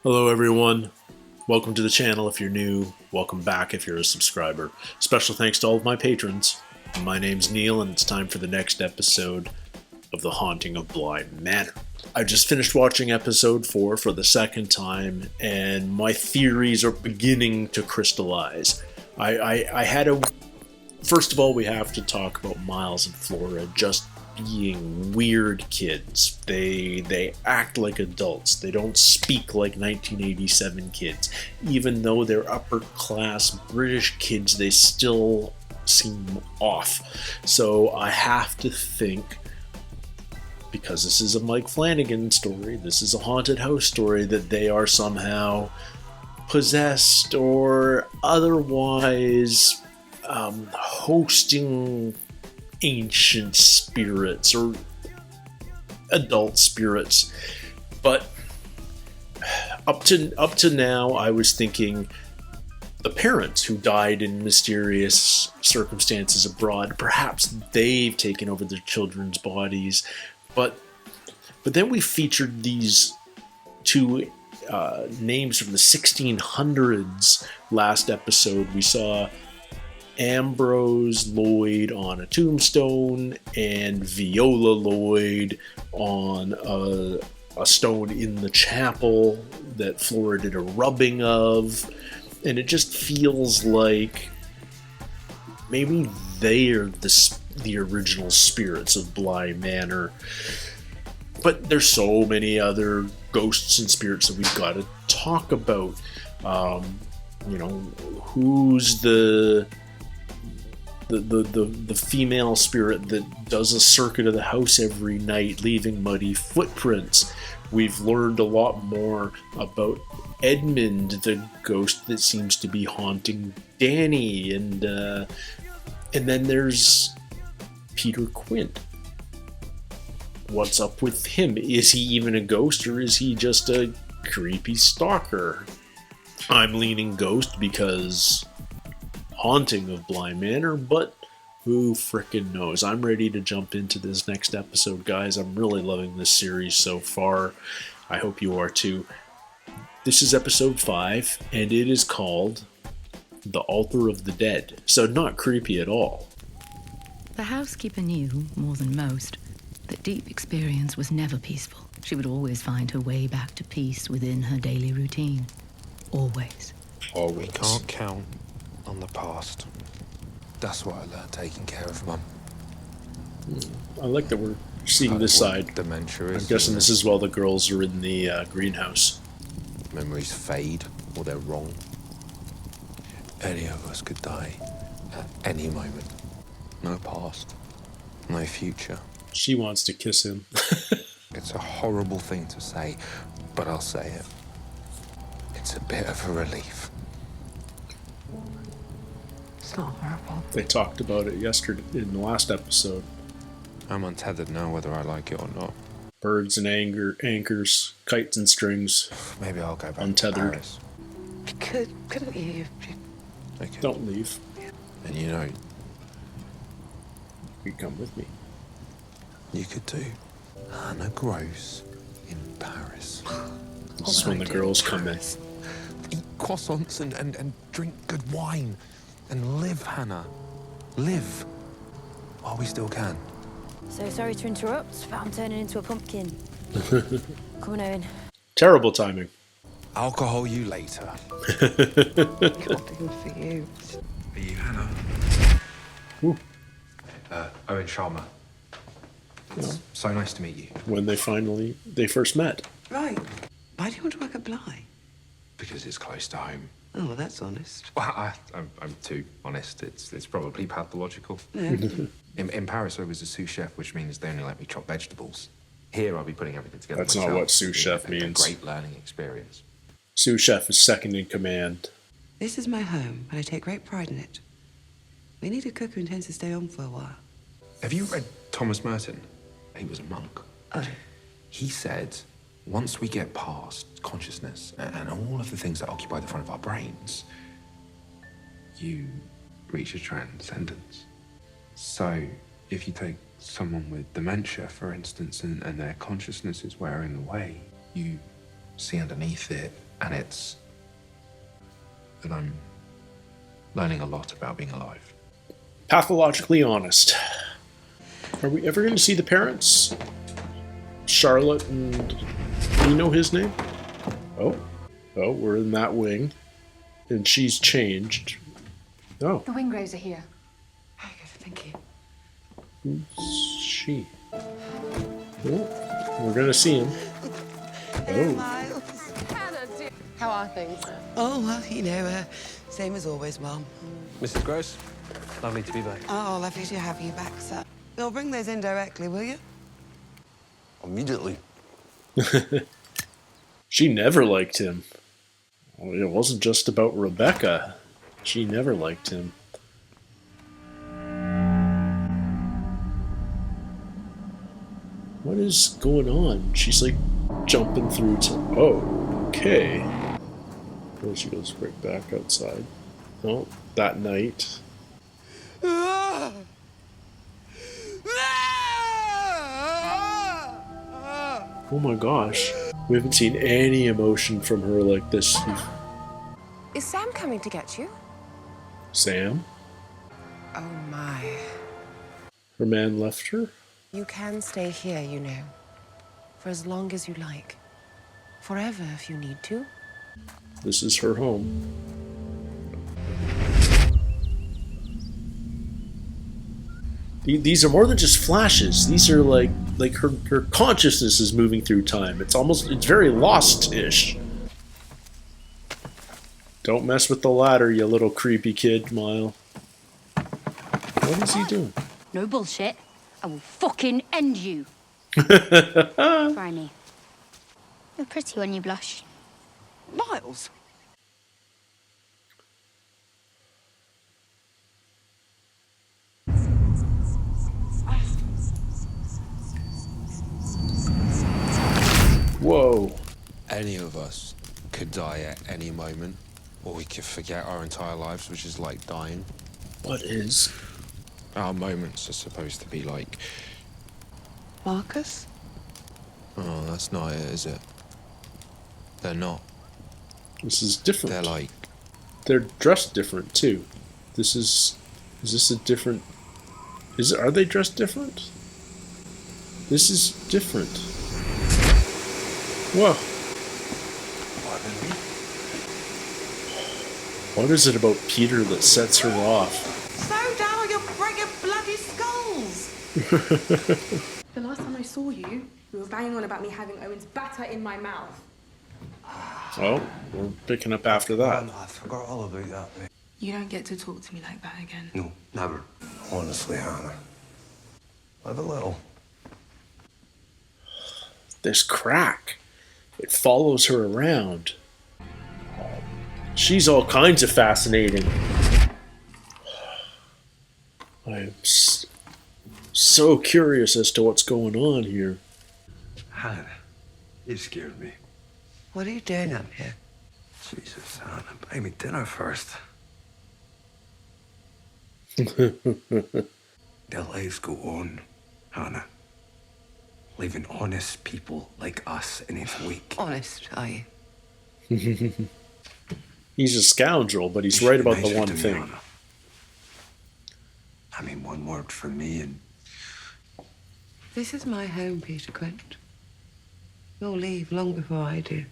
Hello everyone, welcome to the channel if you're new, welcome back if you're a subscriber. Special thanks to all of my patrons. My name's Neil and it's time for the next episode of the Haunting of Bly Manor. I just finished watching episode 4 for the second time and my theories are beginning to crystallize. First of all, we have to talk about Miles and Flora just being weird kids. They act like adults. They don't speak like 1987 kids. Even though they're upper class British kids, they still seem off. So I have to think, because this is a Mike Flanagan story, this is a haunted house story, that they are somehow possessed or otherwise hosting ancient spirits or adult spirits. But up to now, I was thinking the parents who died in mysterious circumstances abroad, perhaps they've taken over their children's bodies. But then we featured these two names from the 1600s last episode. We saw Ambrose Lloyd on a tombstone and Viola Lloyd on a stone in the chapel that Flora did a rubbing of. And it just feels like maybe they're the original spirits of Bly Manor. But there's so many other ghosts and spirits that we've got to talk about. Who's the female spirit that does a circuit of the house every night, leaving muddy footprints. We've learned a lot more about Edmund, the ghost that seems to be haunting Danny, and then there's Peter Quint. What's up with him? Is he even a ghost, or is he just a creepy stalker? I'm leaning ghost because Haunting of Bly Manor, but who frickin' knows? I'm ready to jump into this next episode, guys. I'm really loving this series so far. I hope you are too. This is episode 5, and it is called The Altar of the Dead. So not creepy at all. The housekeeper knew, more than most, that deep experience was never peaceful. She would always find her way back to peace within her daily routine. Always. Always. We can't count on the past. That's what I learned taking care of Mum. I like that we're seeing this side. Dementia is. I'm guessing this is while the girls are in the greenhouse. Memories fade, or they're wrong. Any of us could die at any moment. No past, no future. She wants to kiss him. It's a horrible thing to say, but I'll say it. It's a bit of a relief. It's not horrible. They talked about it yesterday in the last episode. I'm untethered now, whether I like it or not. Birds and anchors, kites and strings. Maybe I'll go back Untethered. to Paris. Couldn't you? Okay. Don't leave. And you know, You come with me. you could do Hannah Gross in Paris. This is when the girls come in. Eat croissants and drink good wine. And live, Hannah. Live. While we still can. So sorry to interrupt, but I'm turning into a pumpkin. Come on, Owen. Terrible timing. Alcohol you later. God, good for you. Are you Hannah? Ooh. Owen Sharma. It's so nice to meet you. When they first met. Right. Why do you want to work at Bly? Because it's close to home. Oh, well, that's honest. Well, I'm too honest. It's probably pathological. Yeah. In Paris, I was a sous chef, which means they only let me chop vegetables. Here, I'll be putting everything together That's myself. not what sous chef A means. great learning experience. Sous chef is second in command. This is my home, and I take great pride in it. We need a cook who intends to stay on for a while. Have you read Thomas Merton? He was a monk. Oh. He said, once we get past consciousness and all of the things that occupy the front of our brains, you reach a transcendence. So, if you take someone with dementia, for instance, and their consciousness is wearing away, you see underneath it And it's that I'm learning a lot about being alive. Pathologically honest. Are we ever going to see the parents? Charlotte and... Do you know his name? Oh, we're in that wing. And she's changed. Oh. The Wingrows are here. Very good, thank you. Who's she? Oh, we're gonna see him. Oh. Miles. How are things? Oh, well, you know, same as always, Mum. Mrs. Gross, lovely to be back. Oh, lovely to have you back, sir. You'll bring those in directly, will you? Immediately. She never liked him. Well, it wasn't just about Rebecca. She never liked him. What is going on? She's like jumping through to... Oh, okay. Well, she goes right back outside. Oh, that night. Oh my gosh. We haven't seen any emotion from her like this. Is Sam coming to get you? Sam? Oh my. Her man left her? You can stay here, you know. For as long as you like. Forever if you need to. This is her home. These are more than just flashes. These are like her consciousness is moving through time. It's very Lost-ish. Don't mess with the ladder, you little creepy kid, Mile. What is he doing? No bullshit. I will fucking end you. Try me. You're pretty when you blush. Miles? Whoa. Any of us could die at any moment, or we could forget our entire lives, which is like dying. What is? Our moments are supposed to be like... Marcus? Oh, that's not it, is it? They're not. This is different. They're like... They're dressed different too. Is this a different... Are they dressed different? This is different. Whoa. What is it about Peter that sets her off? Slow down or you'll break your bloody skulls! The last time I saw you, you were banging on about me having Owen's batter in my mouth. Oh, we're picking up after that. I forgot all about that, mate. You don't get to talk to me like that again. No, never. Honestly, Hannah. Live a little. This crack. It follows her around. She's all kinds of fascinating. I'm so curious as to what's going on here. Hannah, you scared me. What are you doing up here? Jesus, Hannah, buy me dinner first. Their lives go on, Hannah. Leaving honest people like us in its wake. Honest, are you? He's a scoundrel, but he's You right should be about the nicer one to me, thing. Hannah. I mean, one word from me and... This is my home, Peter Quint. You'll leave long before I do.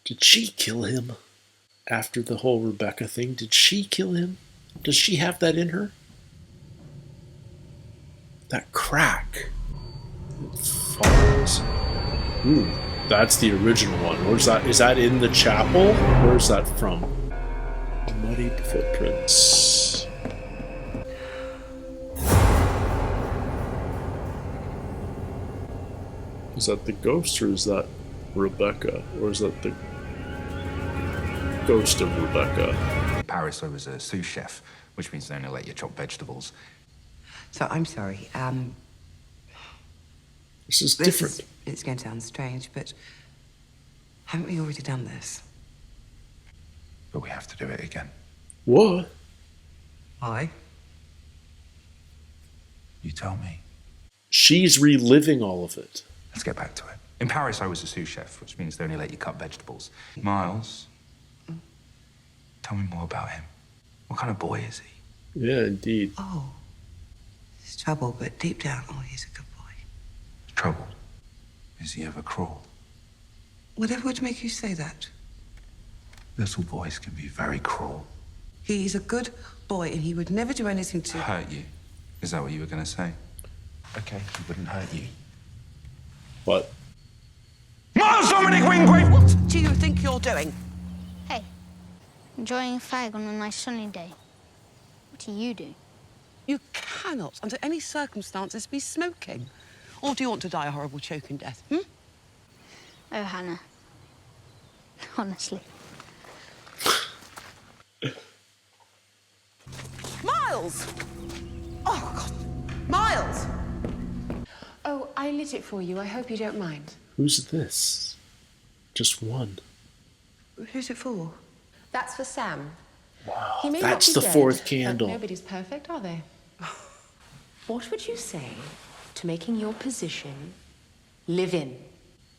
Did she kill him? After the whole Rebecca thing, did she kill him? Does she have that in her? That crack. It falls. Ooh, that's the original one. Where's that? Is that in the chapel? Where's that from? Muddied footprints. Is that the ghost or is that Rebecca? Or is that the ghost of Rebecca? In Paris, I was a sous chef, which means they only let you chop vegetables. So I'm sorry. This is different. It's going to sound strange, but haven't we already done this? But we have to do it again. What? Aye. You tell me. She's reliving all of it. Let's get back to it. In Paris, I was a sous chef, which means they only let you cut vegetables. Miles, tell me more about him. What kind of boy is he? Yeah, indeed. Oh, he's trouble, but deep down, oh, he's a good boy. Troubled? Is he ever cruel? Whatever would make you say that? Little boys can be very cruel. He's a good boy, and he would never do anything to... Hurt you? Is that what you were going to say? Okay, he wouldn't hurt you. What? Miles Dominic Wingrave! What do you think you're doing? Hey, enjoying a fag on a nice sunny day. What do you do? You cannot, under any circumstances, be smoking. Or do you want to die a horrible choking death, Oh, Hannah. Honestly. Miles! Oh, God. Miles! Oh, I lit it for you. I hope you don't mind. Who's this? Just one. Who's it for? That's for Sam. Wow, He may that's not the be dead, fourth but candle. nobody's perfect, are they? What would you say to making your position live in?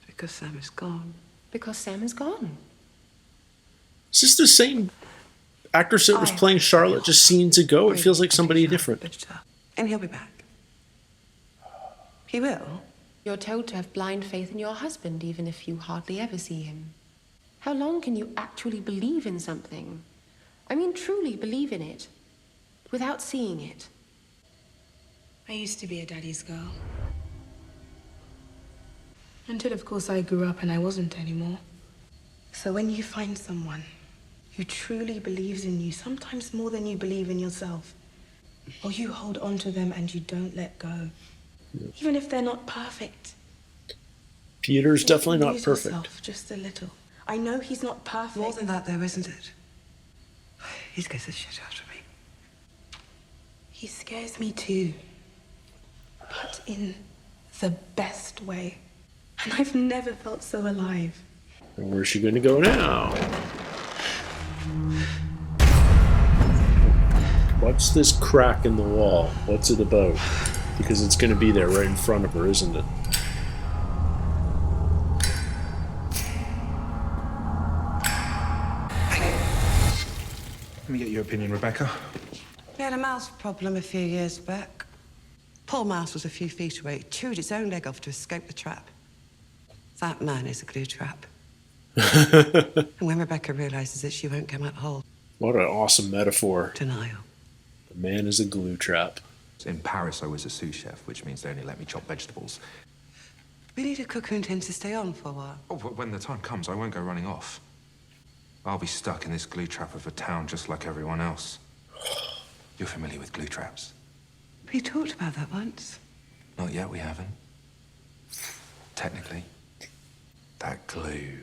Because Sam is gone. Because Sam is gone. Is this the same actress that was playing Charlotte just scenes ago? It feels like somebody different. And he'll be back. He will. You're told to have blind faith in your husband, even if you hardly ever see him. How long can you actually believe in something? I mean, truly believe in it, without seeing it? I used to be a daddy's girl. Until, of course, I grew up and I wasn't anymore. So when you find someone who truly believes in you, sometimes more than you believe in yourself, or you hold on to them and you don't let go, even if they're not perfect. Peter's definitely not Lose perfect. yourself just a little. I know he's not perfect. More than that, though, isn't it? He scares the shit out of me. He scares me too. But in the best way. And I've never felt so alive. And where's she going to go now? What's this crack in the wall? What's it about? Because it's going to be there right in front of her, isn't it? Let me get your opinion, Rebecca. We had a mouse problem a few years back. Poor mouse was a few feet away. It chewed its own leg off to escape the trap. That man is a glue trap. And when Rebecca realizes it, she won't come out whole. What an awesome metaphor. Denial. The man is a glue trap. In Paris, I was a sous chef, which means they only let me chop vegetables. We need a cook who intends to stay on for a while. Oh, but when the time comes, I won't go running off. I'll be stuck in this glue trap of a town just like everyone else. You're familiar with glue traps? We talked about that once. Not yet, we haven't. Technically. That glue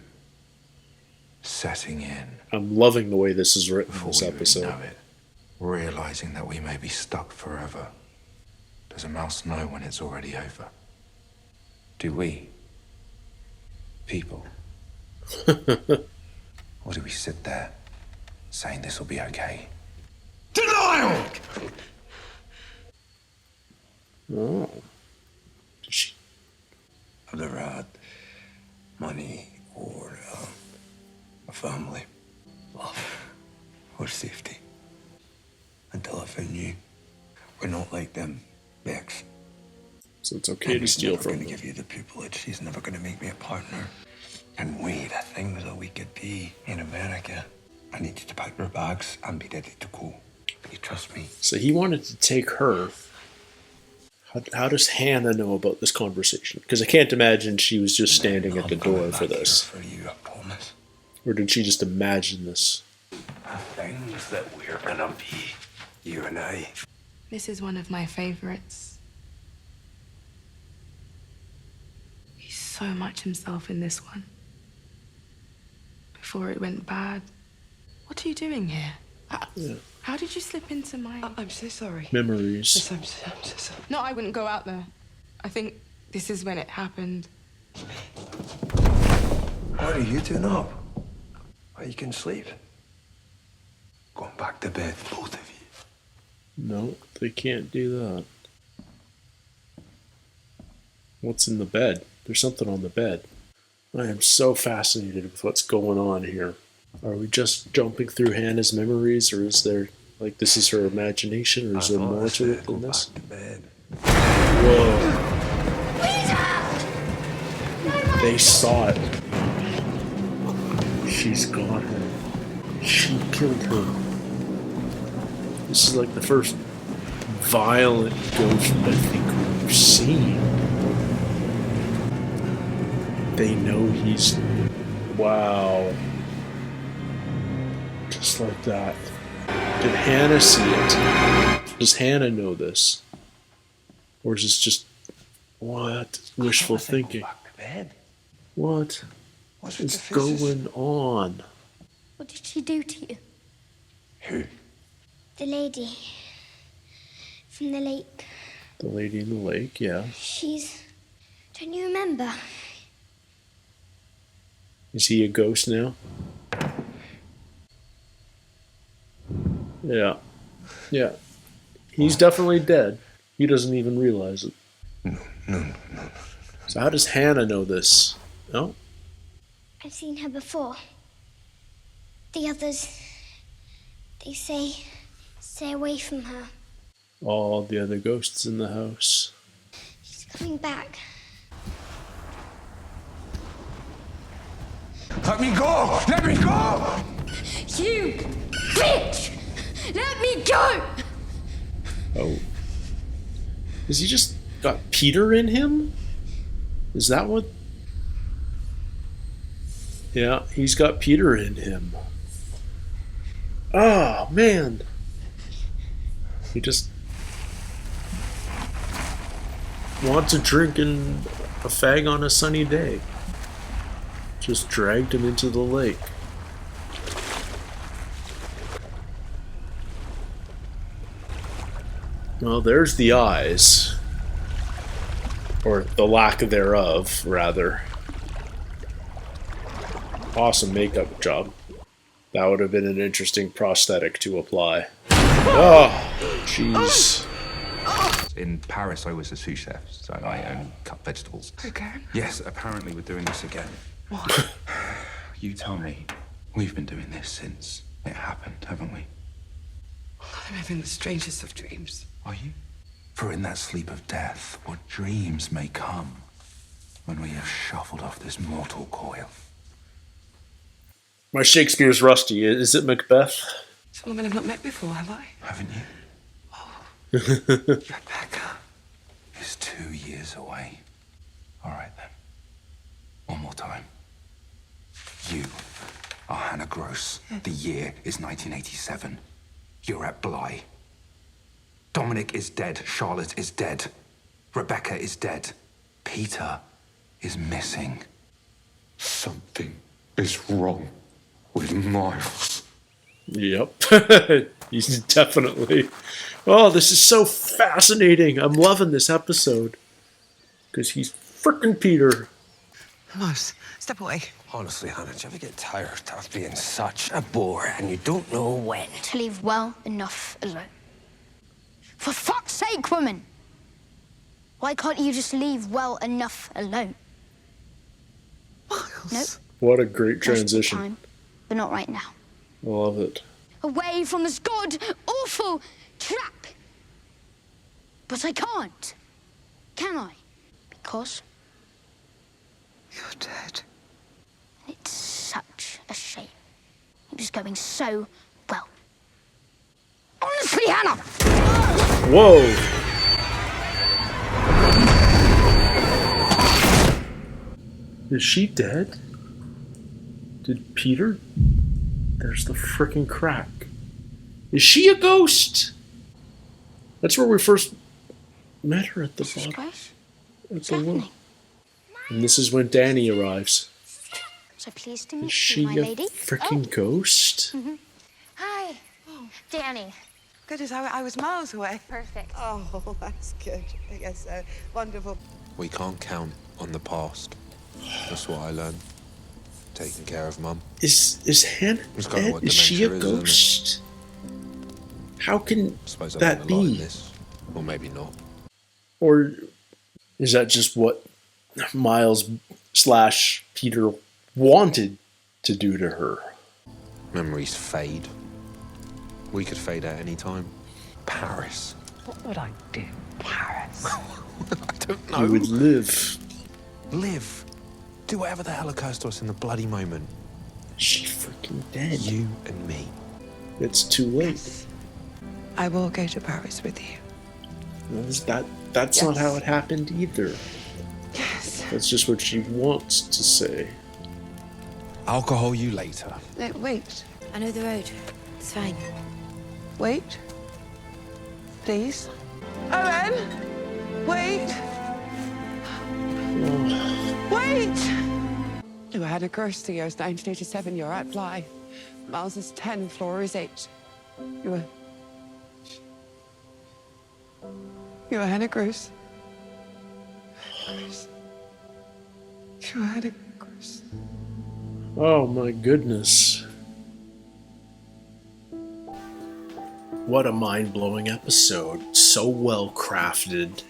setting in. I'm loving the way this is written, Before this we even episode. know it, realizing that we may be stuck forever. Does a mouse know when it's already over? Do we? People? Or do we sit there saying this will be okay? Denial! Oh. She... I've never had money or a family, love or safety until I found you. We're not like them, Bex. So it's okay to steal from She's never them. going to give you the pupillage. She's never going to make me a partner. And we, the things that we could be in America. I need you to pack your bags and be ready to go. You trust me? So he wanted to take her. How does Hannah know about this conversation? Because I can't imagine she was just standing at the door for this. For you, I promise. Or did she just imagine this? The things that we're gonna be, you and I. This is one of my favorites. He's so much himself in this one. Before it went bad. What are you doing here? How did you slip into my... I'm so sorry. Memories. Yes, I'm so sorry. No, I wouldn't go out there. I think this is when it happened. What are you doing up? Why you can sleep? Going back to bed, both of you. No, they can't do that. What's in the bed? There's something on the bed. I am so fascinated with what's going on here. Are we just jumping through Hannah's memories, or is there, like, this is her imagination, or is there more to it than this? Whoa. They saw it. She's got her. She killed her. This is like the first violent ghost I think we've seen. They know he's... Wow. Just like that. Did Hannah see it? Does Hannah know this? Or is this just... What? Wishful thinking. What is going on? What did she do to you? Who? The lady from the lake. The lady in the lake, yeah. She's... Don't you remember? Is he a ghost now? Yeah. Yeah. He's definitely dead. He doesn't even realize it. No. So how does Hannah know this? No? I've seen her before. The others... They say... Stay away from her. All the other ghosts in the house. She's coming back. Let me go! Let me go! You bitch! Let me go! Oh. Has he just got Peter in him? Is that what... Yeah, he's got Peter in him. Oh, man. He just wants a drink and a fag on a sunny day. Just dragged him into the lake. Well, there's the eyes. Or the lack thereof, rather. Awesome makeup job. That would have been an interesting prosthetic to apply. Oh, jeez. In Paris, I was a sous chef, so I only cut vegetables. Again? Yes, apparently we're doing this again. What? You tell me. We've been doing this since it happened, haven't we? I'm having the strangest of dreams. Are you? For in that sleep of death, what dreams may come when we have shuffled off this mortal coil. My Shakespeare's rusty. Is it Macbeth? Some women I've not met before, have I? Haven't you? Rebecca. Is 2 years away. All right, then. One more time. You are Hannah Gross. The year is 1987. You're at Bly. Dominic is dead. Charlotte is dead. Rebecca is dead. Peter is missing. Something is wrong with Miles. Yep. He's definitely... Oh, this is so fascinating. I'm loving this episode. Because he's frickin' Peter. Miles, step away. Honestly, Hannah, do you ever get tired of being such a bore and you don't know when? To leave well enough alone. For fuck's sake, woman! Why can't you just leave well enough alone? Miles. Nope. What a great Most of the transition. time, but not right now. Love it. Away from this god-awful trap. But I can't. Can I? Because You're dead. it's such a shame. It was going so well. Honestly, Hannah! Whoa! Is she dead? Did Peter? There's the frickin' crack. Is she a ghost? That's where we first met her at the bottom. Grace? At What's the happening? well. And this is when Danny arrives. So pleased to Is meet she you, my a lady. frickin' ghost? Hi. Danny. Good as I was miles away. Perfect. Oh, that's good. Yes, wonderful. We can't count on the past. That's what I learned. Taking care of Mum. Is Hannah It's kinda dead? what Is she a dementia is, isn't it? ghost? How can I suppose I've that learned a lot in be? this. Or maybe not. Or is that just what Miles / Peter wanted to do to her. Memories fade. We could fade at any time. Paris. What would I do? Paris. I don't know. You would live. Live. Do whatever the hell occurs to us in the bloody moment. She's freaking dead. You and me. It's too late. I will go to Paris with you. That's not how it happened either. Yes. That's just what she wants to say. I'll call you later. No, wait. I know the road. It's fine. Wait. Please. Owen! Wait! Wait! You had a Kirsty years 1987. You're at Bly. Miles is 10, Flora is 8. You were Hannah Bruce. You were Hannah Bruce. Oh my goodness. What a mind-blowing episode. So well crafted,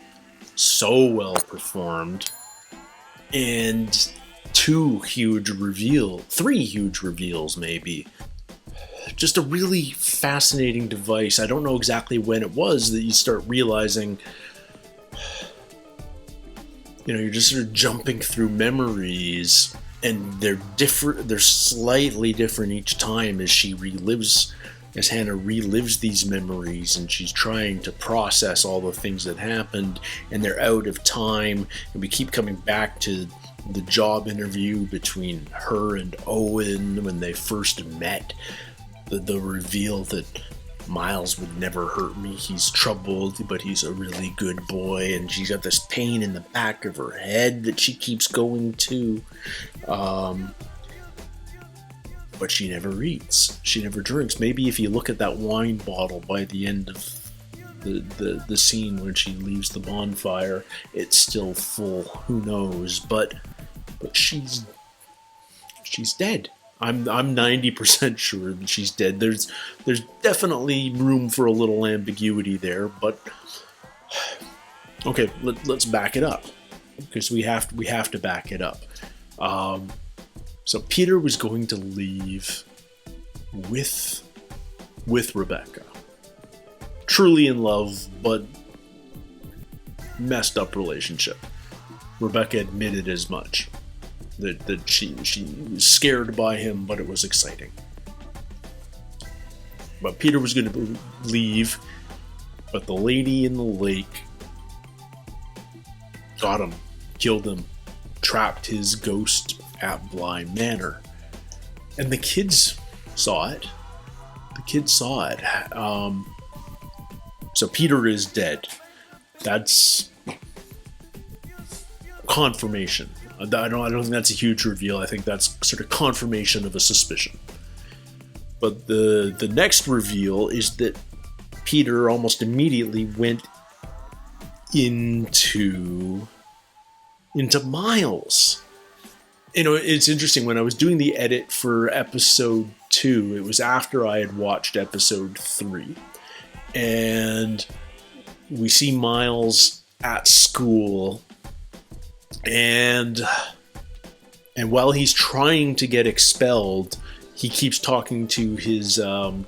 so well performed, and 3 huge reveals maybe. Just a really fascinating device. I don't know exactly when it was that you start realizing, you're just sort of jumping through memories, and they're different. They're slightly different each time as Hannah relives these memories, and she's trying to process all the things that happened, and they're out of time, and we keep coming back to the job interview between her and Owen when they first met. The reveal that Miles would never hurt me. He's troubled, but he's a really good boy. And she's got this pain in the back of her head that she keeps going to. But she never eats. She never drinks. Maybe if you look at that wine bottle by the end of the scene when she leaves the bonfire, it's still full. Who knows? But she's dead. I'm 90% sure that she's dead. There's definitely room for a little ambiguity there, but okay, let's back it up, because we have to back it up. So Peter was going to leave with Rebecca, truly in love, but messed up relationship. Rebecca admitted as much. That she was scared by him, but it was exciting. But Peter was going to leave, but the lady in the lake got him, killed him, trapped his ghost at Bly Manor. And the kids saw it. So Peter is dead. That's confirmation. I don't think that's a huge reveal. I think that's sort of confirmation of a suspicion. But the next reveal is that Peter almost immediately went into Miles. It's interesting. When I was doing the edit for episode 2, it was after I had watched episode 3. And we see Miles at school. And while he's trying to get expelled, he keeps talking to his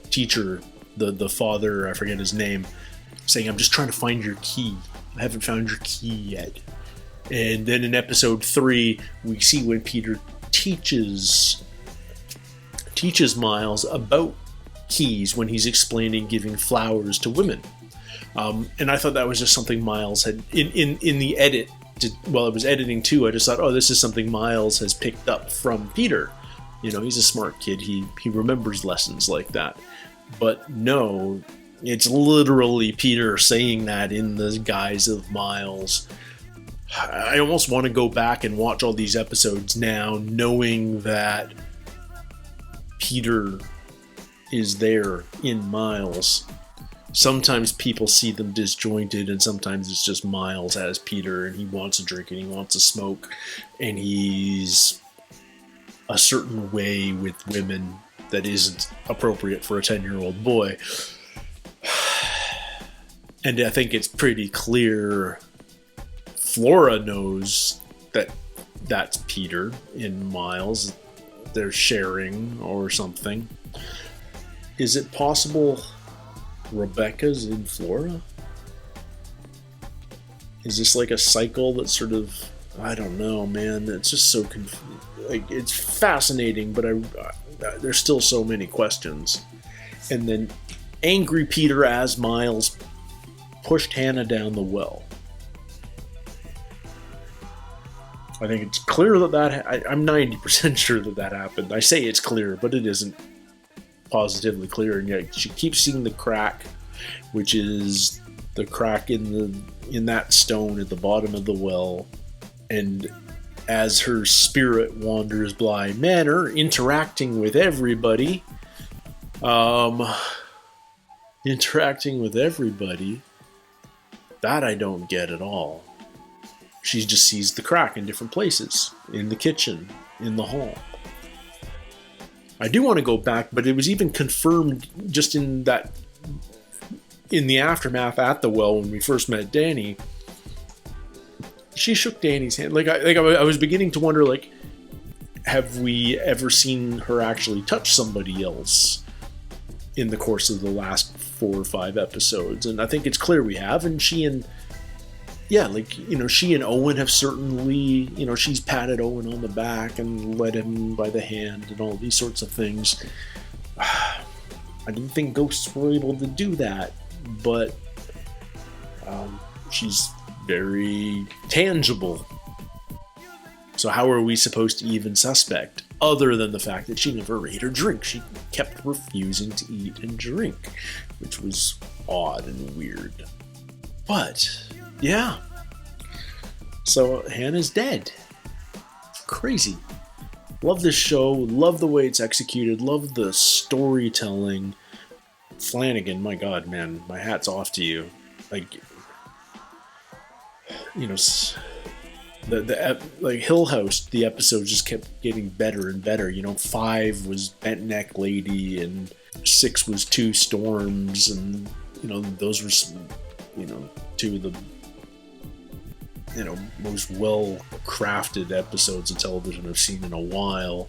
teacher, the father, I forget his name, saying, "I'm just trying to find your key. I haven't found your key yet." And then in episode 3, we see when Peter teaches Miles about keys when he's explaining giving flowers to women. And I thought that was just something Miles had in the edit. While I was editing too, I just thought, this is something Miles has picked up from Peter. He's a smart kid. He remembers lessons like that. But no, it's literally Peter saying that in the guise of Miles. I almost want to go back and watch all these episodes now, knowing that Peter is there in Miles. Sometimes people see them disjointed, and sometimes it's just Miles as Peter, and he wants a drink and he wants to smoke, and he's a certain way with women that isn't appropriate for a 10-year-old boy. And I think it's pretty clear Flora knows that's Peter and Miles. They're sharing or something. Is it possible Rebecca's in Flora? Is this like a cycle that sort of, I don't know, man. It's just so like, it's fascinating, but there's still so many questions. And then angry Peter as Miles pushed Hannah down the well. I think it's clear I'm 90% sure that happened. I say it's clear, but it isn't positively clear, and yet she keeps seeing the crack, which is the crack in that stone at the bottom of the well. And as her spirit wanders Bly Manor, interacting with everybody, that I don't get at all. She just sees the crack in different places, in the kitchen, in the hall. I do want to go back, but it was even confirmed just in the aftermath at the well when we first met Danny. She shook Danny's hand. I was beginning to wonder, like, have we ever seen her actually touch somebody else in the course of the last 4 or 5 episodes? And I think it's clear we have. And she and Owen have certainly, she's patted Owen on the back and led him by the hand and all these sorts of things. I didn't think ghosts were able to do that, but she's very tangible. So how are we supposed to even suspect, other than the fact that she never ate or drink? She kept refusing to eat and drink, which was odd and weird. But yeah. So Hannah's dead. Crazy. Love this show. Love the way it's executed. Love the storytelling. Flanagan, my God, man, my hat's off to you. Like, like Hill House, the episodes just kept getting better and better. 5 was Bent Neck Lady, and 6 was Two Storms, and those were two of the most well-crafted episodes of television I've seen in a while.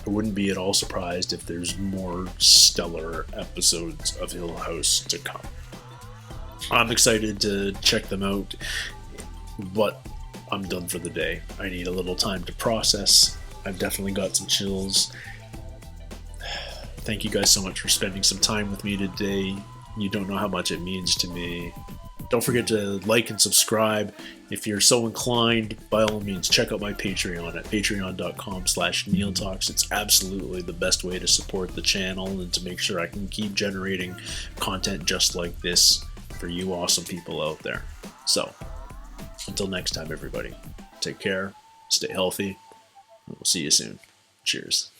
I wouldn't be at all surprised if there's more stellar episodes of Hill House to come. I'm excited to check them out, but I'm done for the day. I need a little time to process. I've definitely got some chills. Thank you guys so much for spending some time with me today. You don't know how much it means to me. Don't forget to like and subscribe. If you're so inclined, by all means, check out my Patreon at patreon.com/NeilTalks. It's absolutely the best way to support the channel and to make sure I can keep generating content just like this for you awesome people out there. So, until next time, everybody, take care, stay healthy, and we'll see you soon. Cheers.